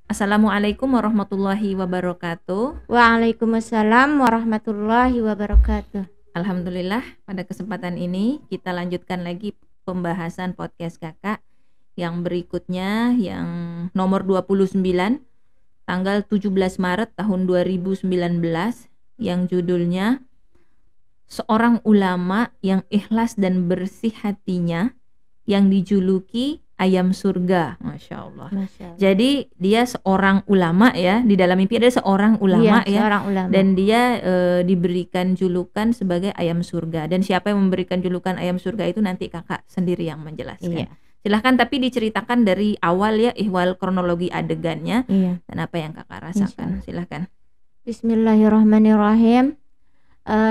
Assalamualaikum warahmatullahi wabarakatuh. Waalaikumsalam warahmatullahi wabarakatuh. Alhamdulillah, pada kesempatan ini kita lanjutkan lagi pembahasan podcast Kakak yang berikutnya, yang nomor 29, tanggal 17 Maret tahun 2019, yang judulnya Seorang Ulama yang Ikhlas dan Bersih Hatinya, yang dijuluki Ayam Surga. Masya Allah. Masya Allah. Jadi dia seorang ulama ya, di dalam mimpi ada seorang ulama Iya, ya, seorang ulama. dan dia diberikan julukan sebagai ayam surga. Dan siapa yang memberikan julukan ayam surga itu nanti kakak sendiri yang menjelaskan. Iya. Silahkan, tapi diceritakan dari awal ya, ihwal kronologi adegannya, Iya. dan apa yang kakak rasakan. Silahkan. Bismillahirrahmanirrahim.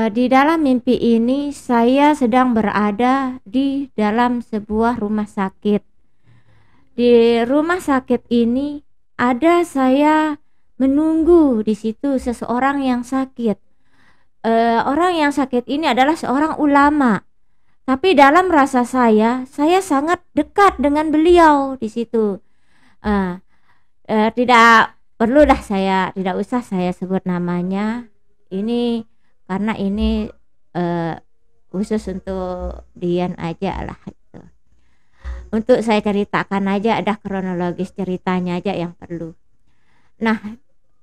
Di dalam mimpi ini saya sedang berada di dalam sebuah rumah sakit. Di rumah sakit ini ada saya menunggu di situ seseorang yang sakit. Orang yang sakit ini adalah seorang ulama. Tapi dalam rasa saya sangat dekat dengan beliau di situ. Tidak perlulah tidak usah saya sebut namanya. Ini karena ini khusus untuk Dian aja lah gitu. Untuk saya ceritakan aja, ada kronologis ceritanya aja yang perlu. Nah,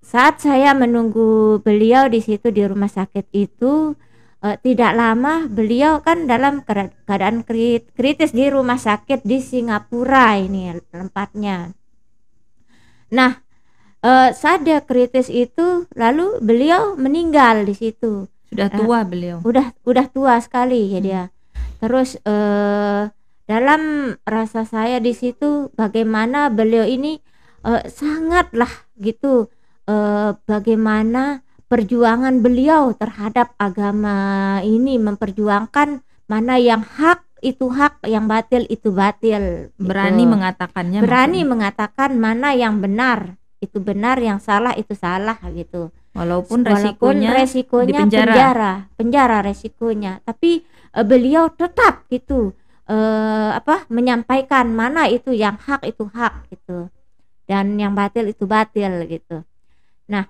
saat saya menunggu beliau di situ di rumah sakit itu, tidak lama beliau kan dalam keadaan kritis di rumah sakit di Singapura ini tempatnya. Nah, saat dia kritis itu lalu beliau meninggal di situ. Sudah tua beliau. Udah tua sekali ya dia. Terus dalam rasa saya di situ bagaimana beliau ini sangatlah gitu, bagaimana perjuangan beliau terhadap agama ini, memperjuangkan mana yang hak itu hak, yang batil itu batil. Berani gitu. mengatakannya. Berani maksudnya. mengatakan mana yang benar itu benar, yang salah itu salah gitu. Walaupun resikonya penjara resikonya, tapi beliau tetap gitu menyampaikan mana itu yang hak itu hak gitu, dan yang batil itu batil gitu. Nah,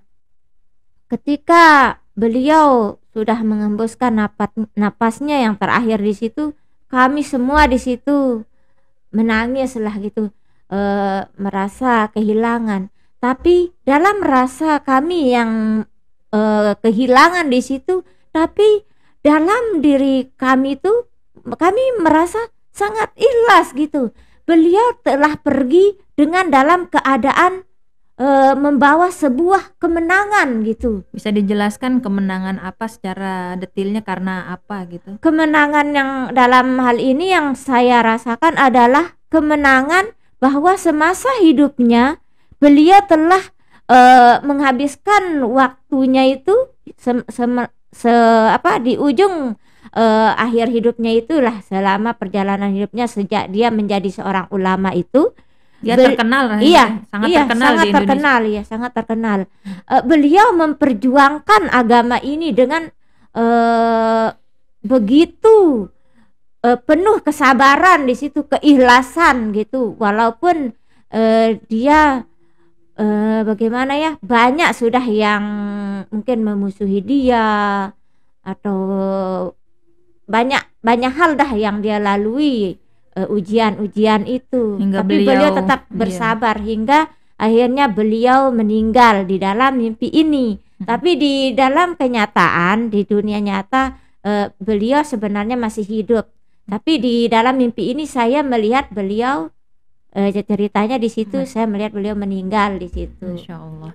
ketika beliau sudah mengembuskan napasnya yang terakhir di situ, kami semua di situ menangis lah gitu, merasa kehilangan. Tapi dalam rasa kami yang kehilangan di situ, tapi dalam diri kami itu kami merasa sangat ikhlas gitu. Beliau telah pergi dengan dalam keadaan membawa sebuah kemenangan gitu. Bisa dijelaskan kemenangan apa secara detailnya, karena apa gitu? Kemenangan yang dalam hal ini yang saya rasakan adalah kemenangan bahwa semasa hidupnya beliau telah menghabiskan waktunya itu di ujung akhir hidupnya itulah, selama perjalanan hidupnya sejak dia menjadi seorang ulama itu dia terkenal. Sangat terkenal. Beliau memperjuangkan agama ini dengan begitu penuh kesabaran di situ, keikhlasan gitu. Walaupun dia bagaimana ya, banyak sudah yang mungkin memusuhi dia, atau banyak hal dah yang dia lalui, ujian-ujian itu. Hingga tapi beliau tetap bersabar hingga akhirnya beliau meninggal di dalam mimpi ini. Tapi di dalam kenyataan, di dunia nyata, beliau sebenarnya masih hidup. Tapi di dalam mimpi ini saya melihat beliau, ceritanya di situ saya melihat beliau meninggal di situ. Masya Allah.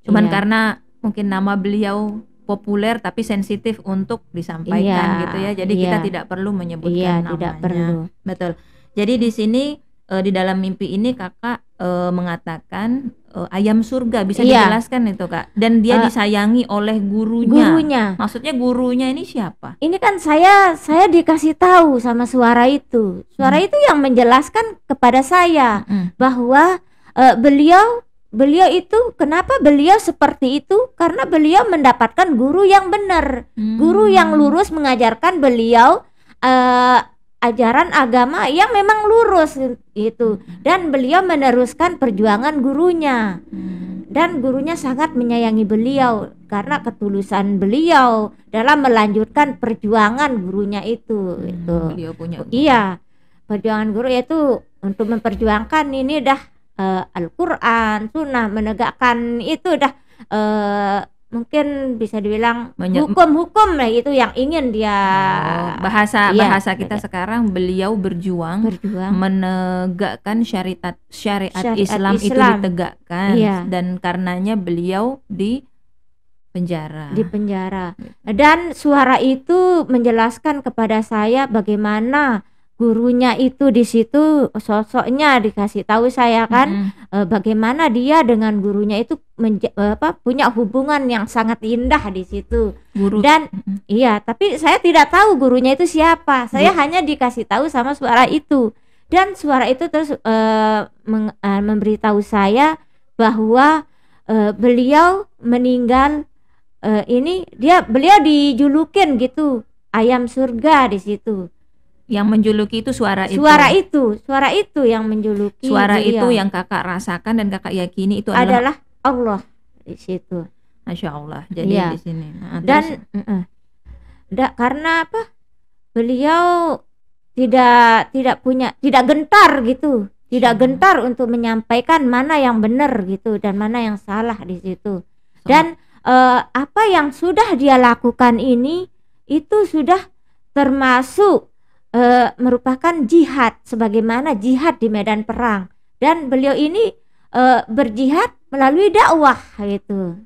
Cuman karena mungkin nama beliau populer tapi sensitif untuk disampaikan gitu ya. Jadi kita tidak perlu menyebutkan namanya. Tidak perlu. Betul. Jadi di sini di dalam mimpi ini kakak mengatakan ayam surga, bisa dijelaskan itu kak? Dan dia disayangi oleh gurunya. Maksudnya gurunya ini siapa? Ini kan saya dikasih tahu sama suara itu. Suara itu yang menjelaskan kepada saya bahwa beliau itu kenapa beliau seperti itu, karena beliau mendapatkan guru yang benar, guru yang lurus mengajarkan beliau ajaran agama yang memang lurus gitu, dan beliau meneruskan perjuangan gurunya. Dan gurunya sangat menyayangi beliau karena ketulusan beliau dalam melanjutkan perjuangan gurunya itu. Beliau punya Iya, perjuangan guru yaitu untuk memperjuangkan ini dah Al-Quran, Sunnah, menegakkan itu dah mungkin bisa dibilang hukum-hukum lah itu yang ingin dia. Bahasa kita sekarang, beliau berjuang menegakkan syariat Islam itu ditegakkan, dan karenanya beliau di penjara. Dan suara itu menjelaskan kepada saya bagaimana gurunya itu di situ, sosoknya dikasih tahu saya kan, bagaimana dia dengan gurunya itu punya hubungan yang sangat indah di situ. Dan iya, tapi saya tidak tahu gurunya itu siapa. Saya hanya dikasih tahu sama suara itu, dan suara itu terus memberitahu saya bahwa beliau meninggal. Beliau dijulukin gitu, ayam surga di situ. Yang menjuluki itu suara itu yang menjuluki. Suara itu yang kakak rasakan dan kakak yakini itu adalah Allah di situ. Masya Allah. Jadi di sini. Dan karena apa? Beliau tidak gentar gitu, tidak gentar untuk menyampaikan mana yang benar gitu dan mana yang salah di situ. Dan apa yang sudah dia lakukan ini itu sudah termasuk merupakan jihad, sebagaimana jihad di medan perang. Dan beliau ini berjihad melalui dakwah gitu.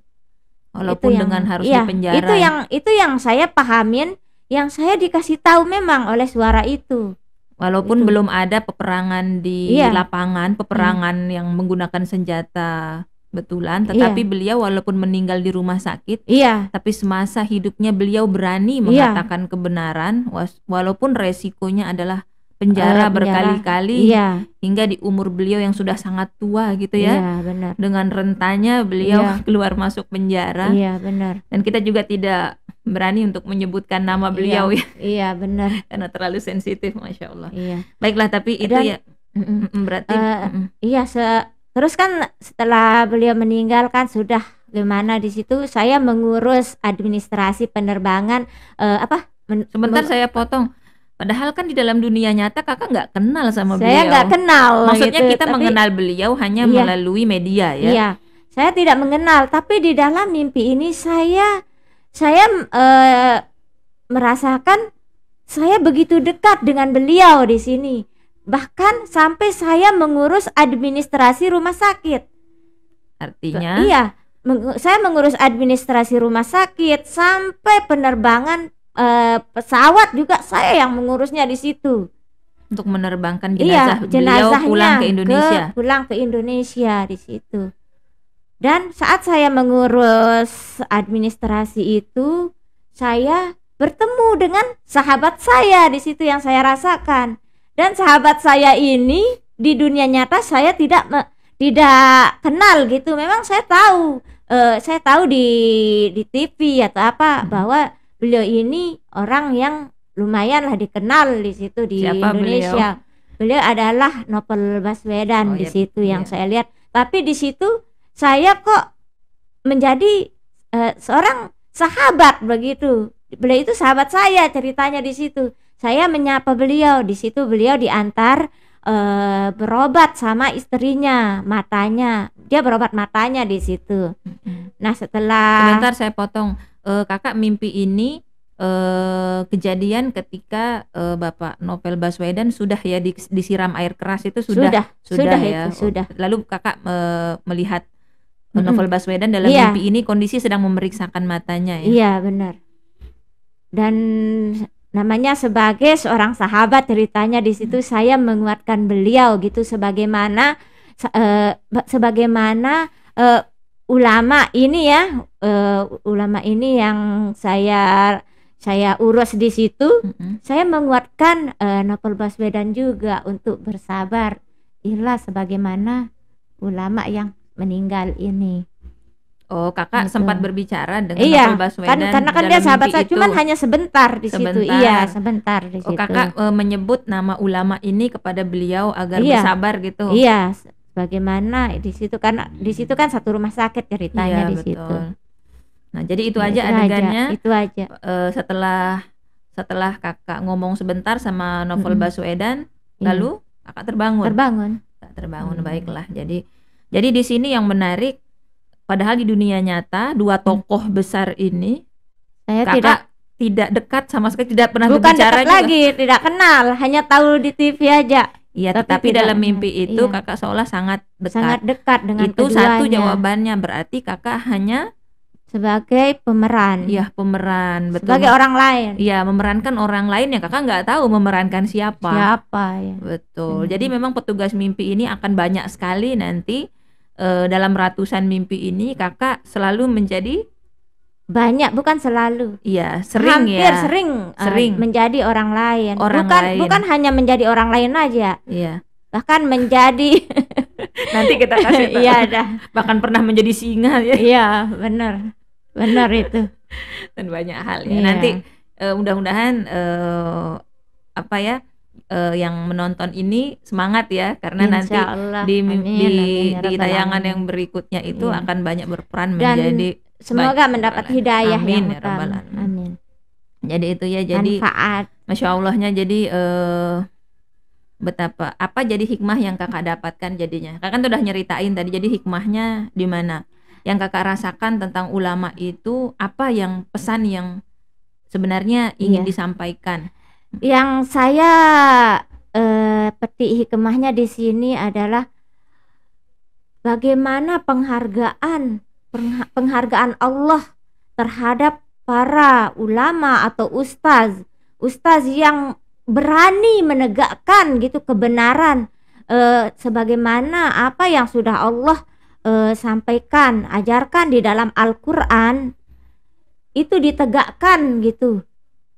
Walaupun dengan harus dipenjara. Itu yang saya pahamin, yang saya dikasih tahu memang oleh suara itu. Walaupun belum ada peperangan di lapangan, peperangan yang menggunakan senjata betulan, tetapi beliau walaupun meninggal di rumah sakit, tapi semasa hidupnya beliau berani mengatakan kebenaran, walaupun resikonya adalah penjara berkali-kali, hingga di umur beliau yang sudah sangat tua gitu ya. Benar. Dengan rentanya beliau keluar masuk penjara. Benar. Dan kita juga tidak berani untuk menyebutkan nama beliau ya. Benar. Karena terlalu sensitif, Masya Allah. Baiklah, tapi itu berarti terus kan setelah beliau meninggal kan sudah gimana di situ saya mengurus administrasi penerbangan. Sebentar saya potong. Padahal kan di dalam dunia nyata kakak nggak kenal sama beliau. Saya nggak kenal. Maksudnya kita mengenal beliau hanya melalui media ya. Iya, saya tidak mengenal. Tapi di dalam mimpi ini saya merasakan saya begitu dekat dengan beliau di sini. Bahkan sampai saya mengurus administrasi rumah sakit. Artinya? Saya mengurus administrasi rumah sakit sampai penerbangan pesawat juga saya yang mengurusnya di situ. Untuk menerbangkan jenazah beliau pulang ke Indonesia di situ. Dan saat saya mengurus administrasi itu, saya bertemu dengan sahabat saya di situ yang saya rasakan. Dan sahabat saya ini di dunia nyata saya tidak kenal gitu. Memang saya tahu di TV atau apa bahwa beliau ini orang yang lumayan lah dikenal di situ di Indonesia. Beliau adalah Novel Baswedan di situ yang saya lihat. Tapi di situ saya kok menjadi seorang sahabat begitu. Beliau itu sahabat saya, ceritanya di situ. Saya menyapa beliau, di situ beliau diantar berobat sama istrinya, matanya. Dia berobat matanya di situ. Nah, setelah sebentar saya potong. Kakak mimpi ini kejadian ketika Bapak Novel Baswedan sudah ya disiram air keras itu sudah ya. Sudah. Lalu kakak melihat Novel Baswedan dalam mimpi ini kondisi sedang memeriksakan matanya ya. Iya, benar. Dan namanya sebagai seorang sahabat, ceritanya di situ saya menguatkan beliau gitu, sebagaimana ulama ini yang saya urus di situ. Saya menguatkan Novel Baswedan juga untuk bersabar, sebagaimana ulama yang meninggal ini. Oh, kakak Gitu. sempat berbicara dengan Iya, Novel Baswedan karena kan dia dalam sahabat mimpi saya, itu. cuman hanya sebentar di situ. Sebentar. Iya, sebentar di Oh, situ. kakak menyebut nama ulama ini kepada beliau agar Iya. bersabar gitu. Iya, bagaimana di situ kan satu rumah sakit ceritanya Iya, di betul. situ. Nah, jadi itu Ya, aja adegannya. Itu aja. Setelah kakak ngomong sebentar sama Novel Baswedan, Iya. lalu kakak terbangun. Kakak terbangun, baiklah. Jadi di sini yang menarik, padahal di dunia nyata dua tokoh besar ini Saya kakak tidak dekat sama sekali, tidak pernah bukan berbicara dekat juga. lagi, tidak kenal, hanya tahu di TV aja. Iya, Tapi tetapi tidak dalam mimpi kenal. itu Iya. kakak seolah sangat Sangat dekat. dekat dengan Itu satu keduanya. jawabannya, berarti kakak hanya Sebagai pemeran. ya pemeran, betul. Sebagai orang lain. Iya, memerankan orang lain yang kakak nggak tahu memerankan siapa. Ya. Betul. Jadi memang petugas mimpi ini akan banyak sekali nanti dalam ratusan mimpi ini kakak selalu menjadi Banyak, bukan selalu. iya, sering Hampir ya. sering menjadi orang lain. Orang bukan lain. bukan hanya menjadi orang lain aja. Iya. Bahkan menjadi Nanti kita kasih tahu. iya dah. Bahkan pernah menjadi singa ya. Iya, benar. Benar itu. Dan banyak hal ya. Iya. Nanti mudah-mudahan yang menonton ini semangat ya, karena nanti Insyaallah. di Amin, amin, ya di Rabbal tayangan alamin. yang berikutnya itu Iya. akan banyak berperan Dan menjadi semoga mendapat hidayah amin yang ya Rabbal utama. alamin. Amin. Jadi itu ya, jadi Manfaat. Masya Allahnya, jadi betapa apa jadi hikmah yang kakak dapatkan jadinya. Kakak kan udah nyeritain tadi, jadi hikmahnya di mana? Yang kakak rasakan tentang ulama itu, apa yang pesan yang sebenarnya ingin Iya. disampaikan? Yang saya petik hikmahnya di sini adalah bagaimana penghargaan Allah terhadap para ulama atau ustaz yang berani menegakkan gitu kebenaran, sebagaimana apa yang sudah Allah sampaikan, ajarkan di dalam Al-Quran, itu ditegakkan gitu.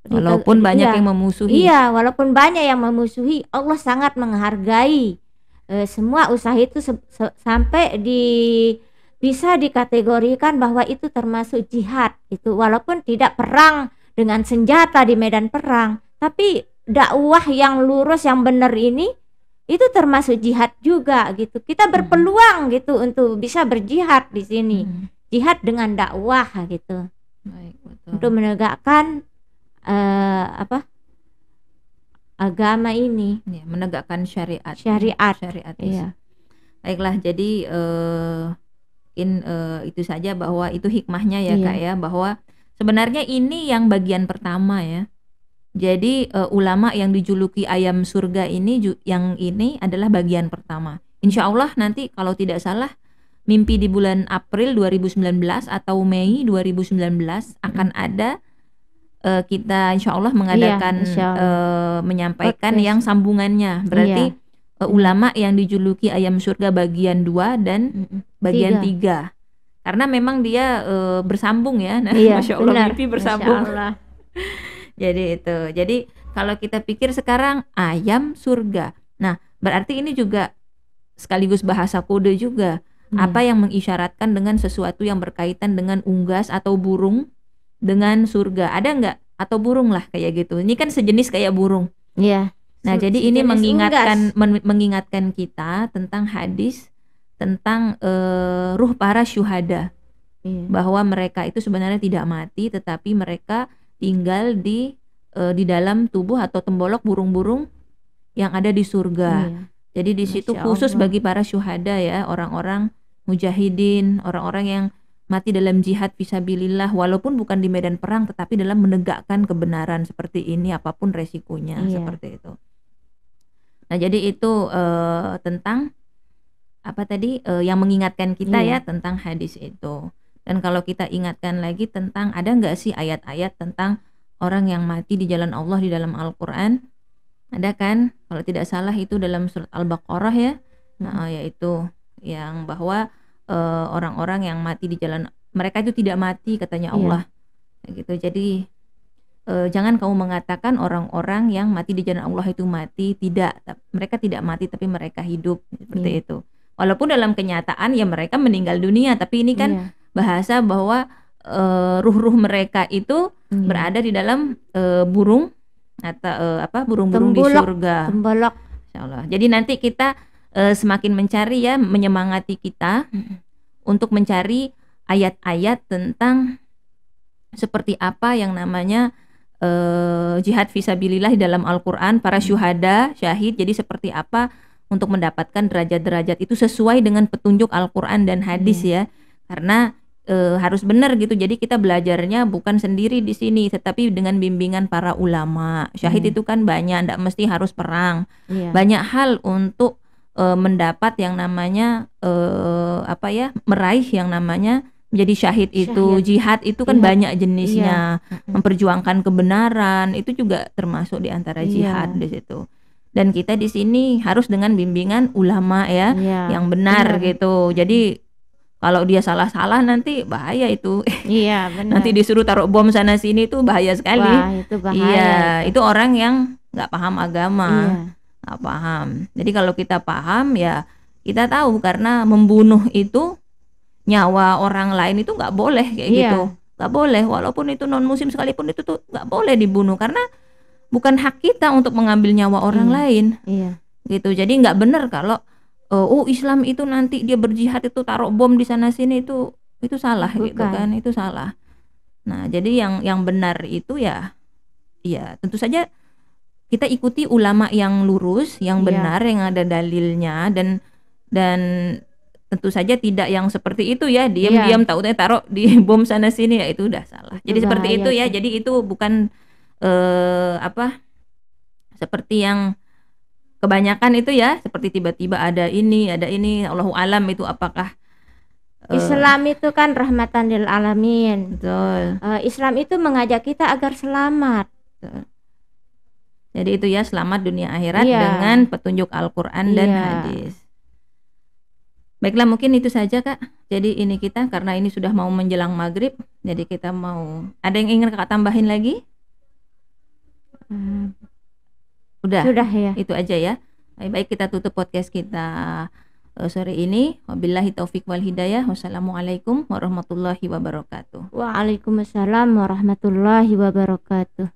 Walaupun banyak Iya. yang memusuhi. Iya, walaupun banyak yang memusuhi, Allah sangat menghargai semua usaha itu sampai bisa dikategorikan bahwa itu termasuk jihad itu, walaupun tidak perang dengan senjata di medan perang, tapi dakwah yang lurus yang benar ini itu termasuk jihad juga gitu. Kita berpeluang gitu untuk bisa berjihad di sini. Jihad dengan dakwah gitu. Baik, betul. Untuk menegakkan agama ini, Ya, menegakkan syariat. syariat. Iya. Baiklah, jadi itu saja bahwa itu hikmahnya ya, Iya. Kak ya, bahwa sebenarnya ini yang bagian pertama ya. Jadi ulama yang dijuluki ayam surga ini yang ini adalah bagian pertama. Insya Allah nanti kalau tidak salah mimpi di bulan April 2019 atau Mei 2019 akan ada kita insya Allah mengadakan insya Allah. menyampaikan Podcast. yang sambungannya. Berarti ulama yang dijuluki ayam surga bagian 2 dan bagian 3. Karena memang dia bersambung ya. Nah, Iya, Masya Allah, benar. mimpi bersambung. Masya Allah. Jadi itu. Jadi kalau kita pikir sekarang ayam surga. Nah, berarti ini juga sekaligus bahasa kode juga. Apa yang mengisyaratkan dengan sesuatu yang berkaitan dengan unggas atau burung dengan surga. Ada nggak? Atau burung lah kayak gitu. Ini kan sejenis kayak burung. Iya. Nah, jadi ini mengingatkan kita tentang hadis tentang ruh para syuhada. Bahwa mereka itu sebenarnya tidak mati, tetapi mereka tinggal di dalam tubuh atau tembolok burung-burung yang ada di surga. Jadi di situ khusus bagi para syuhada ya, orang-orang mujahidin, orang-orang yang mati dalam jihad fisabilillah, walaupun bukan di medan perang tetapi dalam menegakkan kebenaran seperti ini apapun resikonya, seperti itu. Nah, jadi itu tentang apa tadi yang mengingatkan kita ya tentang hadis itu. Dan kalau kita ingatkan lagi tentang ada nggak sih ayat-ayat tentang orang yang mati di jalan Allah di dalam Al-Quran? Ada kan? Kalau tidak salah itu dalam surat Al-Baqarah ya. Nah, yaitu yang bahwa orang-orang yang mati di jalan mereka itu tidak mati katanya Allah. Gitu. Jadi jangan kamu mengatakan orang-orang yang mati di jalan Allah itu mati. Tidak, mereka tidak mati tapi mereka hidup seperti itu. Walaupun dalam kenyataan ya mereka meninggal dunia, tapi ini kan bahasa bahwa ruh-ruh mereka itu berada di dalam burung atau burung-burung di surga. Tembolok. Insyaallah. Jadi nanti kita semakin mencari ya, menyemangati kita untuk mencari ayat-ayat tentang seperti apa yang namanya jihad fisabilillah di dalam Al-Quran, para syuhada, syahid, jadi seperti apa untuk mendapatkan derajat-derajat itu sesuai dengan petunjuk Al-Quran dan hadis ya, karena harus benar gitu. Jadi kita belajarnya bukan sendiri di sini, tetapi dengan bimbingan para ulama. Syahid itu kan banyak, tidak mesti harus perang. Banyak hal untuk mendapat yang namanya meraih yang namanya menjadi syahid itu. Jihad itu kan banyak jenisnya. Memperjuangkan kebenaran itu juga termasuk di antara jihad di situ. Dan kita di sini harus dengan bimbingan ulama ya, yang benar gitu. Jadi kalau dia salah-salah nanti bahaya itu. Iya, benar. Nanti disuruh taruh bom sana sini itu bahaya sekali. Wah, itu bahaya. Iya, itu orang yang nggak paham agama, nggak paham. Jadi kalau kita paham ya kita tahu, karena membunuh itu nyawa orang lain itu nggak boleh kayak gitu, nggak boleh. Walaupun itu non muslim sekalipun itu tuh nggak boleh dibunuh, karena bukan hak kita untuk mengambil nyawa orang lain. Gitu. Jadi nggak benar kalau Islam itu nanti dia berjihad itu taruh bom di sana sini, itu salah. Bukan. Gitu kan, itu salah. Nah jadi yang benar itu ya tentu saja kita ikuti ulama yang lurus, yang benar, yang ada dalilnya, dan tentu saja tidak yang seperti itu ya, diam-diam tahu taruh di bom sana sini, ya itu udah salah. Jadi seperti itu ya. Jadi itu bukan seperti yang kebanyakan itu ya, seperti tiba-tiba ada ini, Allahu alam itu apakah Islam itu kan rahmatan lil alamin. Betul. Islam itu mengajak kita agar selamat. Betul. Jadi itu ya, selamat dunia akhirat dengan petunjuk Al-Quran dan hadis. Baiklah, mungkin itu saja Kak. Jadi ini kita, karena ini sudah mau menjelang maghrib, jadi kita mau, ada yang ingin Kakak tambahin lagi? Sudah ya. Itu aja ya. Baik, kita tutup podcast kita sore ini. Wabillahi taufik wal hidayah. Wassalamualaikum warahmatullahi wabarakatuh. Waalaikumsalam warahmatullahi wabarakatuh.